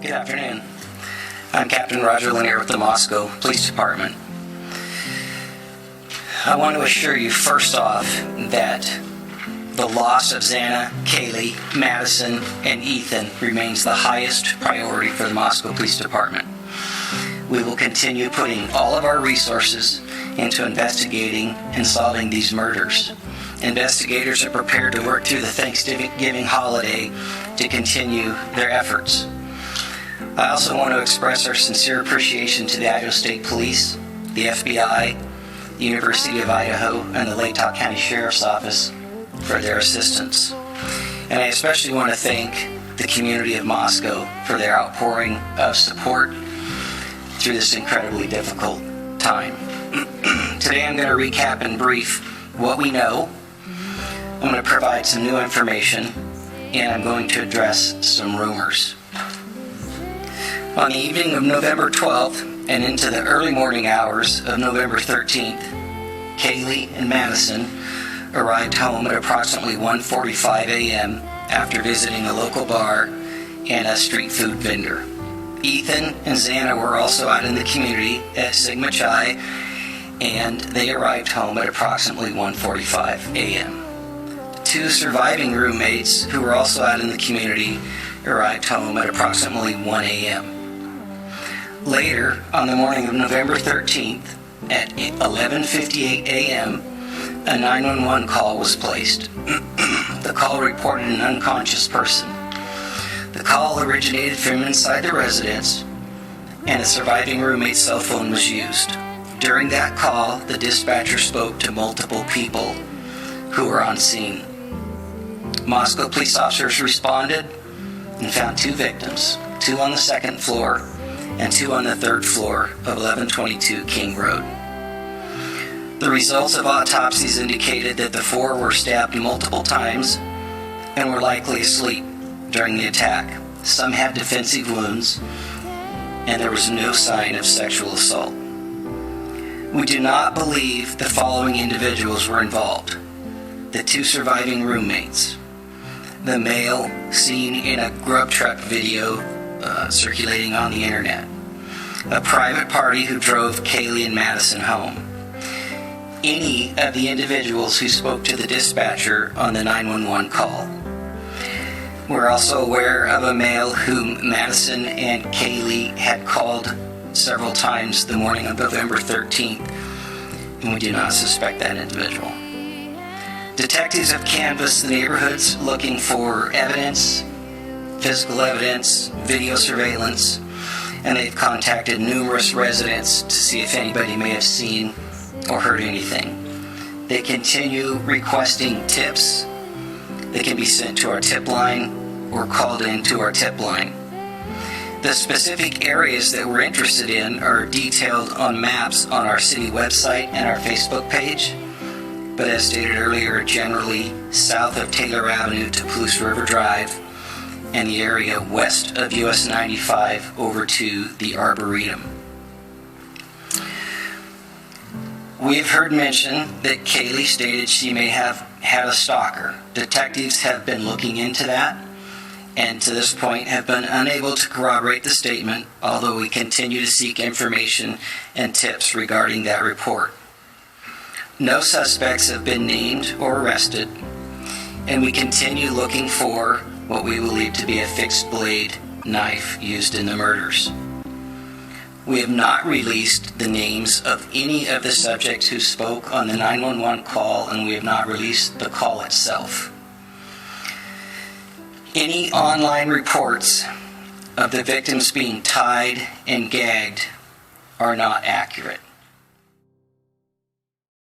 Good afternoon. I'm Captain Roger Lanier with the Moscow Police Department. I want to assure you first off that the loss of Xana, Kaylee, Madison, and Ethan remains the highest priority for the Moscow Police Department. We will continue putting all of our resources into investigating and solving these murders. Investigators are prepared to work through the Thanksgiving holiday to continue their efforts. I also want to express our sincere appreciation to the Idaho State Police, the FBI, the University of Idaho, and the Lake Tahoe County Sheriff's Office for their assistance. And I especially want to thank the community of Moscow for their outpouring of support through this incredibly difficult time. Today I'm going to recap in brief what we know. I'm going to provide some new information, and I'm going to address some rumors. On the evening of November 12th and into the early morning hours of November 13th, Kaylee and Madison arrived home at approximately 1:45 a.m. after visiting a local bar and a street food vendor. Ethan and Xana were also out in the community at Sigma Chi, and they arrived home at approximately 1:45 a.m. Two surviving roommates who were also out in the community arrived home at approximately 1 a.m. Later, on the morning of November 13th, at 11:58 a.m., a 911 call was placed. The call reported an unconscious person. The call originated from inside the residence, and a surviving roommate's cell phone was used. During that call, the dispatcher spoke to multiple people who were on scene. Moscow police officers responded and found two victims, two on the second floor and two on the third floor of 1122 King Road. The results of autopsies indicated that the four were stabbed multiple times and were likely asleep during the attack. Some had defensive wounds, and there was no sign of sexual assault. We do not believe the following individuals were involved: the two surviving roommates, the male seen in a grub truck video circulating on the internet, a private party who drove Kaylee and Madison home, any of the individuals who spoke to the dispatcher on the 911 call. We're also aware of a male whom Madison and Kaylee had called several times the morning of November 13th, and we do not suspect that individual. Detectives have canvassed the neighborhoods looking for evidence, physical evidence, video surveillance, and they've contacted numerous residents to see if anybody may have seen or heard anything. They continue requesting tips that can be sent to our tip line or called into our tip line. The specific areas that we're interested in are detailed on maps on our city website and our Facebook page, but as stated earlier, generally south of Taylor Avenue to Palouse River Drive, and the area west of US 95 over to the Arboretum. We've heard mention that Kaylee stated she may have had a stalker. Detectives have been looking into that, and to this point have been unable to corroborate the statement, although we continue to seek information and tips regarding that report. No suspects have been named or arrested, and we continue looking for what we believe to be a fixed blade knife used in the murders. We have not released the names of any of the subjects who spoke on the 911 call, and we have not released the call itself. Any online reports of the victims being tied and gagged are not accurate.